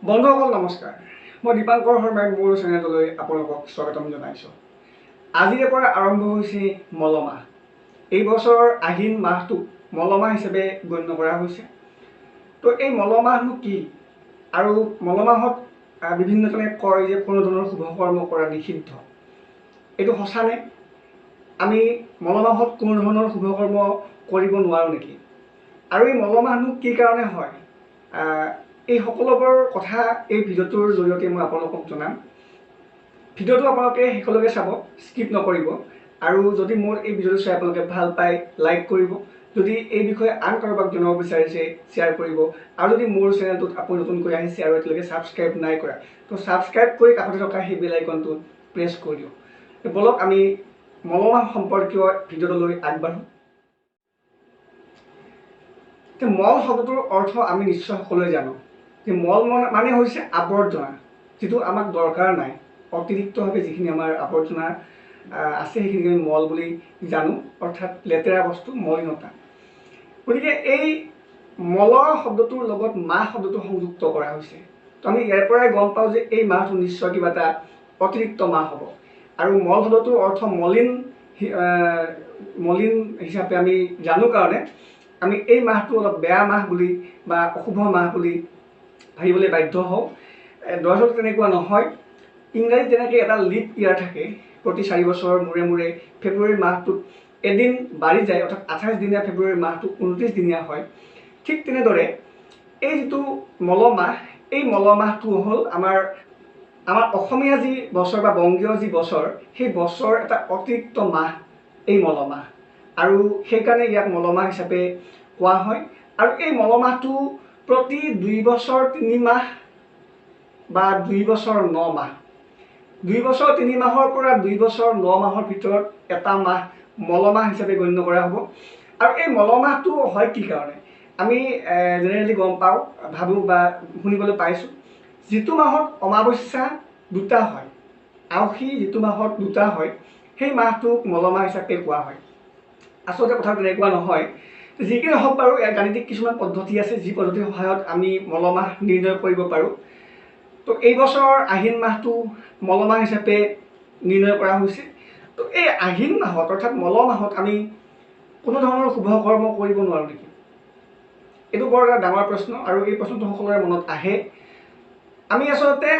বন্ধুসকল নমস্কাৰ। মই দীপাংকৰ শৰ্মাই মোৰ চেনেললৈ আপোনালোকক স্বাগতম জনাইছোঁ। আজিৰে পৰা আৰম্ভ হৈছে মলমাহ। এই বছৰৰ আহিন মাহটোক মলমাহ হিচাপে গণ্য কৰা হৈছে। তো এই মলমাহনো কি আৰু মলমাহত বিভিন্নজনে কয় যে কোনো ধৰণৰ শুভ কৰ্ম কৰা নিষিদ্ধ। এইটো সঁচানে? আমি মলমাহত কোনো ধৰণৰ শুভ কৰ্ম কৰিব নোৱাৰোঁ নেকি? আৰু এই মলমাহনো কি কাৰণে হয়? এই সকলোবোৰ কথা এই ভিডিঅ'টোৰ জৰিয়তে মই আপোনালোকক জনাম। ভিডিঅ'টো আপোনালোকে শেষলৈকে চাব, স্কিপ নকৰিব। আৰু যদি মোৰ এই ভিডিঅ'টো চাই আপোনালোকে ভাল পায় লাইক কৰিব, যদি এই বিষয়ে আন কাৰোবাক জনাব বিচাৰিছে শ্বেয়াৰ কৰিব, আৰু যদি মোৰ চেনেলটোত আপুনি নতুনকৈ আহিছে আৰু এতিয়ালৈকে ছাবস্ক্ৰাইব নাই কৰা তো ছাবস্ক্ৰাইব কৰি কাষতে থকা সেই বেল আইকনটো প্ৰেছ কৰি দিয়ক। বলক আমি মলমাহ সম্পৰ্কীয় ভিডিঅ'টোলৈ আগবাঢ়োঁ। মল শব্দটোৰ অৰ্থ আমি নিশ্চয় সকলোৱে জানো যে মল মানে হৈছে আৱৰ্জনা, যিটো আমাক দৰকাৰ নাই। অতিৰিক্তভাৱে যিখিনি আমাৰ আৱৰ্জনা আছে সেইখিনি আমি মল বুলি জানো, অৰ্থাৎ লেতেৰা বস্তু, মলিনতা। গতিকে এই মল শব্দটোৰ লগত মাহ শব্দটো সংযুক্ত কৰা হৈছে। তো আমি ইয়াৰ পৰাই গম পাওঁ যে এই মাহটো নিশ্চয় কিবা এটা অতিৰিক্ত মাহ হ'ব। আৰু মল শব্দটোৰ অৰ্থ মলিন হিচাপে আমি জানো কাৰণে আমি এই মাহটো অলপ বেয়া মাহ বুলি বা অশুভ মাহ বুলি ভাবিবলৈ বাধ্য হওঁ। দৰাচলতে তেনেকুৱা নহয়। ইংৰাজীত যেনেকৈ এটা লিপ ইয়াৰ থাকে, প্ৰতি 4 বছৰৰ মূৰে মূৰে ফেব্ৰুৱাৰী মাহটোত এদিন বাঢ়ি যায়, অৰ্থাৎ 28 দিনীয়া ফেব্ৰুৱাৰী মাহটো 29 দিনীয়া হয়। ঠিক তেনেদৰে এই যিটো মলমাহ, এই মলমাহটো হ'ল আমাৰ অসমীয়া যি বছৰ বা বংগীয় যি বছৰ, সেই বছৰ এটা অতিৰিক্ত মাহ এই মলমাহ। আৰু সেইকাৰণে ইয়াক মলমাহ হিচাপে কোৱা হয়। আৰু এই মলমাহটো প্ৰতি 2 বছৰ 3 মাহ বা 2 বছৰ 9 মাহ, 2 বছৰ 3 মাহৰ পৰা 2 বছৰ 9 মাহৰ ভিতৰত এটা মাহ মলমাহ হিচাপে গণ্য কৰা হ'ব। আৰু এই মলমাহটো হয় কি কাৰণে? আমি জেনেৰেলি গম পাওঁ, ভাবোঁ বা শুনিবলৈ পাইছোঁ, যিটো মাহত অমাৱস্যা দুটা হয়, আউসী যিটো মাহত দুটা হয়, সেই মাহটোক মলমাহ হিচাপে কোৱা হয়। আচলতে কথা তেনেকুৱা নহয়। যি কি নহওক বাৰু, ইয়াৰ গাণিতিক কিছুমান পদ্ধতি আছে, যি পদ্ধতিৰ সহায়ত আমি মলমাহ নিৰ্ণয় কৰিব পাৰোঁ। তো এই বছৰৰ আহিন মাহটো মলমাহ হিচাপে নিৰ্ণয় কৰা হৈছে। তো এই আহিন মাহত অৰ্থাৎ মলমাহত আমি কোনো ধৰণৰ শুভ কৰ্ম কৰিব নোৱাৰোঁ নেকি? এইটো বৰ এটা ডাঙৰ প্ৰশ্ন, আৰু এই প্ৰশ্নটো সকলোৰে মনত আহে। আমি আচলতে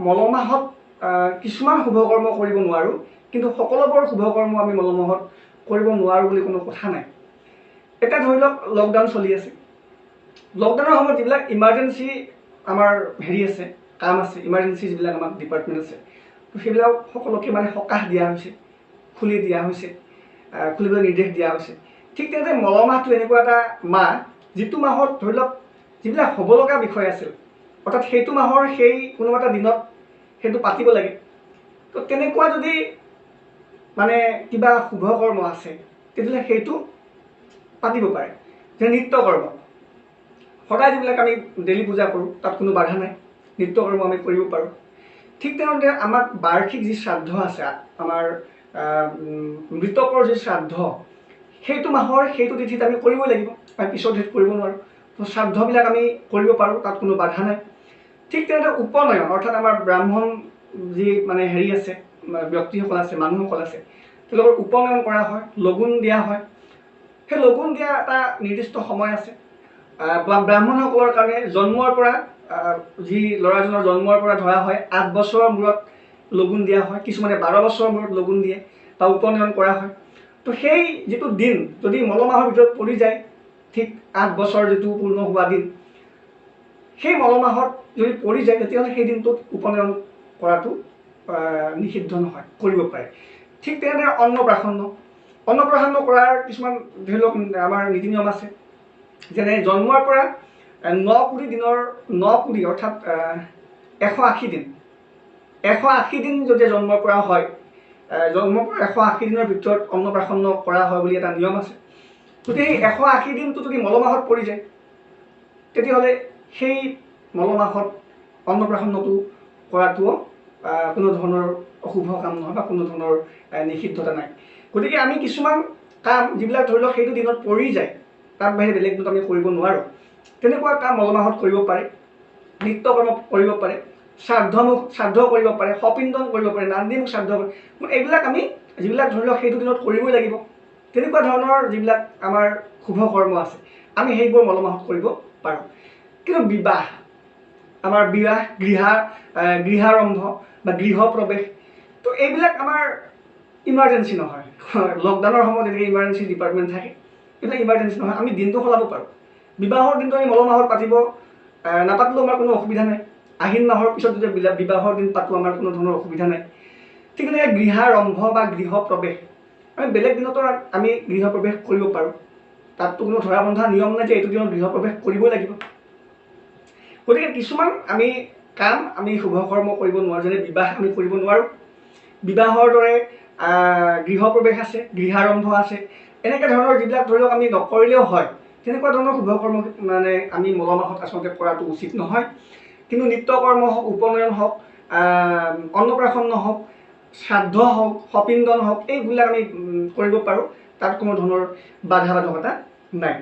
মলমাহত কিছুমান শুভ কৰ্ম কৰিব নোৱাৰোঁ, কিন্তু সকলোবোৰ শুভ কৰ্ম আমি মলমাহত কৰিব নোৱাৰোঁ বুলি কোনো কথা নাই। এতিয়া ধৰি লওক লকডাউন চলি আছে। লকডাউনৰ সময়ত যিবিলাক ইমাৰ্জেঞ্চি আমাৰ আছে, কাম আছে, ইমাৰ্জেঞ্চি যিবিলাক আমাৰ ডিপাৰ্টমেণ্ট আছে, তো সেইবিলাক সকলোকে সকাহ দিয়া হৈছে, খুলি দিয়া হৈছে, খুলিবলৈ নিৰ্দেশ দিয়া হৈছে। ঠিক তেনেদৰে মলমাহটো এনেকুৱা এটা মাহ, যিটো মাহত ধৰি লওক যিবিলাক হ'ব লগা বিষয় আছিল, অৰ্থাৎ সেইটো মাহৰ সেই কোনোবা এটা দিনত সেইটো পাতিব লাগে। তো তেনেকুৱা যদি কিবা শুভ কৰ্ম আছে, তেতিয়াহ'লে সেইটো পাতিব পাৰে। যে নৃত্য কৰ্ম, সদায় যিবিলাক আমি ডেইলি পূজা কৰোঁ, তাত কোনো বাধা নাই, নৃত্য কৰ্ম আমি কৰিব পাৰোঁ। ঠিক তেনেদৰে আমাক বাৰ্ষিক যি শ্ৰাদ্ধ আছে, আমাৰ মৃতকৰ যি শ্ৰাদ্ধ, সেইটো মাহৰ সেইটো তিথিত আমি কৰিবই লাগিব, আমি পিছৰ তিথিত কৰিব নোৱাৰোঁ। তো শ্ৰাদ্ধবিলাক আমি কৰিব পাৰোঁ, তাত কোনো বাধা নাই। ঠিক তেনেদৰে উপনয়ন, অৰ্থাৎ আমাৰ ব্ৰাহ্মণ যি আছে, ব্যক্তিসকল আছে, মানুহসকল আছে, তেওঁলোকৰ উপনয়ন কৰা হয়, লগুণ দিয়া হয়। সেই লগুণ দিয়া এটা নিৰ্দিষ্ট সময় আছে। ব্ৰাহ্মণসকলৰ কাৰণে জন্মৰ পৰা, যি ল'ৰাজনৰ জন্মৰ পৰা ধৰা হয় 8 বছৰৰ মূৰত লগুণ দিয়া হয়, কিছুমানে 12 বছৰৰ মূৰত লগুণ দিয়ে বা উপনয়ন কৰা হয়। তো সেই যিটো দিন যদি মলমাহৰ ভিতৰত পৰি যায়, ঠিক 8 বছৰ যিটো পূৰ্ণ হোৱা দিন, সেই মলমাহত যদি পৰি যায়, তেতিয়াহ'লে সেই দিনটোত উপনয়ন কৰাটো নিষিদ্ধ নহয়, কৰিব পাৰে। ঠিক তেনেদৰে অন্নপ্ৰাশন কৰাৰ কিছুমান ধৰি লওক আমাৰ নীতি নিয়ম আছে। যেনে জন্মৰ পৰা 9 কোটি দিনৰ 9 কোটি, অৰ্থাৎ 180 দিন, 180 দিন যদি জন্মৰ পৰা হয়, জন্মৰ পৰা 180 দিনৰ ভিতৰত অন্নপ্ৰাশন কৰা হয় বুলি এটা নিয়ম আছে। গতিকে সেই 180 দিনটো যদি মলমাহত পৰি যায়, তেতিয়াহ'লে সেই মলমাহত অন্নপ্ৰাশনটো কৰাটোও কোনো ধৰণৰ অশুভ কাম নহয় বা কোনো ধৰণৰ নিষিদ্ধতা নাই। গতিকে আমি কিছুমান কাম যিবিলাক ধৰি লওক সেইটো দিনত পৰি যায়, তাত বাহিৰে বেলেগ দিনত আমি কৰিব নোৱাৰোঁ, তেনেকুৱা কাম মলমাহত কৰিব পাৰে। নিত্যকৰ্ম কৰিব পাৰে, শ্ৰাদ্ধ কৰিব পাৰে, সপিণ্ডন কৰিব পাৰে, নান্দিমুখ শ্ৰাদ্ধ কৰে। এইবিলাক আমি যিবিলাক ধৰি লওক সেইটো দিনত কৰিবই লাগিব। তেনেকুৱা ধৰণৰ যিবিলাক আমাৰ শুভ কৰ্ম আছে আমি সেইবোৰ মল মাহত কৰিব পাৰোঁ। কিন্তু বিবাহ, আমাৰ বিবাহ, গৃহাৰম্ভ বা গৃহপ্ৰৱেশ, তো এইবিলাক আমাৰ ইমাৰ্জেঞ্চি নহয়। লকডাউনৰ সময়ত এনেকৈ ইমাৰ্জেঞ্চি ডিপাৰ্টমেণ্ট থাকে, এইবিলাক ইমাৰ্জেঞ্চি নহয়, আমি দিনটো সলাব পাৰোঁ। বিবাহৰ দিনটো আমি মল মাহত পাতিব নাপাতিলেও আমাৰ কোনো অসুবিধা নাই। আহিন মাহৰ পিছত যদি বিবাহৰ দিন পাতোঁ আমাৰ কোনো ধৰণৰ অসুবিধা নাই। ঠিক তেনেকৈ গৃহাৰম্ভ বা গৃহপ্ৰৱেশ আমি বেলেগ দিনতো আমি গৃহপ্ৰৱেশ কৰিব পাৰোঁ। তাততো কোনো ধৰা বন্ধা নিয়ম নাই যে এইটো দিনত গৃহপ্ৰৱেশ কৰিবই লাগিব। গতিকে কিছুমান আমি কাম আমি শুভ কৰ্ম কৰিব নোৱাৰোঁ, যেনে বিবাহ আমি কৰিব নোৱাৰোঁ। বিবাহৰ দৰে গৃহপ্ৰৱেশ আছে, গৃহাৰম্ভ আছে, এনেকৈ ধৰণৰ যিবিলাক ধৰি লওক আমি নকৰিলেও হয়, তেনেকুৱা ধৰণৰ শুভ কৰ্ম মানে আমি মল মাহত আচলতে কৰাটো উচিত নহয়। কিন্তু নিত্যকৰ্ম হওক, উপনয়ন হওক, অন্নপ্ৰাশন হওক, শ্ৰাদ্ধ হওক, সপিণ্ডন হওক, এইবিলাক আমি কৰিব পাৰোঁ, তাত কোনো ধৰণৰ বাধা বাধকতা নাই।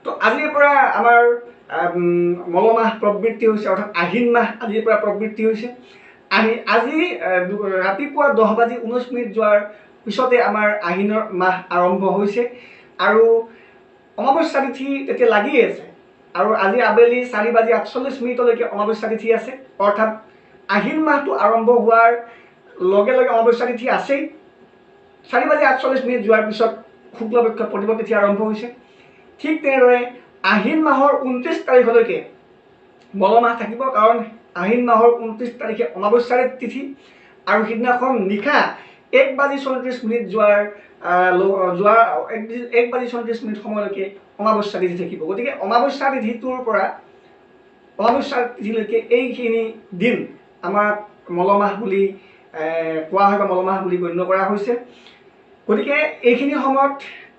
তো আজিৰ পৰা আমাৰ মল মাহ প্ৰবৃত্তি হৈছে, অৰ্থাৎ আহিন মাহ আজিৰ পৰা প্ৰবৃত্তি হৈছে। আজি ৰাতিপুৱা 10:19 যোৱাৰ পিছতে আমাৰ আহিনৰ মাহ আৰম্ভ হৈছে আৰু অমাৱস্যা তিথি তেতিয়া লাগিয়ে আছে। আৰু আজি আবেলি 4:48 অমাৱস্যা তিথি আছে, অৰ্থাৎ আহিন মাহটো আৰম্ভ হোৱাৰ লগে লগে অমাৱস্যা তিথি আছেই। 4:48 যোৱাৰ পিছত শুক্লপক্ষ প্ৰতিপদ তিথি আৰম্ভ হৈছে। ঠিক তেনেদৰে আহিন মাহৰ 29 তাৰিখলৈকে মল মাহ থাকিব, কাৰণ আহিন মাহৰ 29 তাৰিখে অমাৱস্যাৰ তিথি আৰু সিদিনাখন নিশা 1:34 যোৱাৰ 1:34 সময়লৈকে অমাৱস্যা তিথি থাকিব। গতিকে অমাৱস্যা তিথিটোৰ পৰা অমাৱস্যা তিথিলৈকে এইখিনি দিন আমাৰ মল মাহ বুলি কোৱা হয় বা মল মাহ বুলি গণ্য কৰা হৈছে। গতিকে এইখিনি সময়ত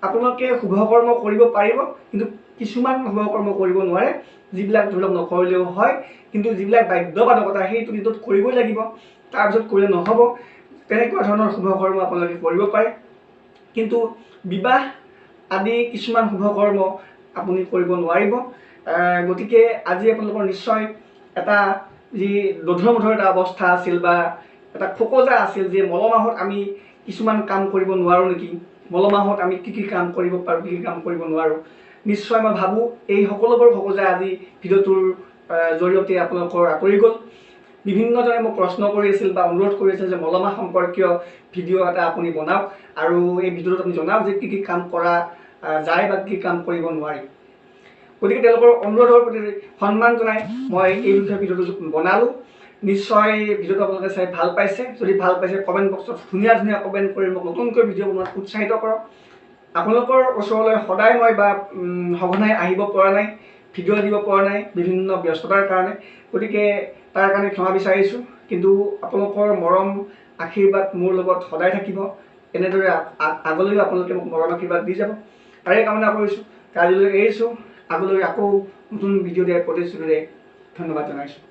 আপোনালোকে শুভ কৰ্ম কৰিব পাৰিব, কিন্তু কিছুমান শুভ কৰ্ম কৰিব নোৱাৰে, যিবিলাক ধৰি লওক নকৰিলেও হয়, কিন্তু যিবিলাক বাধ্যবাধকতা সেইটো দিনটোত কৰিবই লাগিব, তাৰপিছত কৰিলে নহ'ব, তেনেকুৱা ধৰণৰ শুভ কৰ্ম আপোনালোকে কৰিব পাৰে। কিন্তু বিবাহ আদি কিছুমান শুভ কৰ্ম আপুনি কৰিব নোৱাৰিব। গতিকে আজি আপোনালোকৰ নিশ্চয় এটা যি দোধৰ-মোধৰ এটা অৱস্থা আছিল বা এটা খোকোজা আছিল যে মল মাহত আমি কিছুমান কাম কৰিব নোৱাৰোঁ নেকি, মল মাহত আমি কি কি কাম কৰিব পাৰোঁ, কি কি কাম কৰিব নোৱাৰোঁ। নিশ্চয় মই ভাবোঁ এই সকলোবোৰ খোকোজা আজি ভিডিঅ'টোৰ জৰিয়তে আপোনালোকৰ আঁতৰি গ'ল। বিভিন্নজনে মোক প্ৰশ্ন কৰি আছিল বা অনুৰোধ কৰি আছিল যে মল মাহ সম্পৰ্কীয় ভিডিঅ' এটা আপুনি বনাওক আৰু এই ভিডিঅ'টোত আপুনি জনাওক যে কি কি কাম কৰা যায় বা কি কাম কৰিব নোৱাৰি। গতিকে তেওঁলোকৰ অনুৰোধৰ প্ৰতি সন্মান জনাই মই এই বিষয়ে ভিডিঅ'টো বনালোঁ। নিশ্চয় ভিডিঅ'টো আপোনালোকে চাই ভাল পাইছে। যদি ভাল পাইছে কমেণ্ট বক্সত ধুনীয়া ধুনীয়া কমেণ্ট কৰি মোক নতুনকৈ ভিডিঅ' বনোৱাত উৎসাহিত কৰক। আপোনালোকৰ ওচৰলৈ সদায় মই বা সঘনাই আহিব পৰা নাই, ভিডিঅ' দিব পৰা নাই বিভিন্ন ব্যস্ততাৰ কাৰণে। গতিকে তাৰ কাৰণে ক্ষমা বিচাৰিছোঁ, কিন্তু আপোনালোকৰ মৰম আশীৰ্বাদ মোৰ লগত সদায় থাকিব। এনেদৰে আগলৈও আপোনালোকে মোক মৰম আশীৰ্বাদ দি যাব, তাৰে কামনা কৰিছোঁ। আজিলৈ এৰিছোঁ, আগলৈ আকৌ নতুন ভিডিঅ' দিয়াৰ প্ৰতিশ্ৰুতিৰে ধন্যবাদ জনাইছোঁ।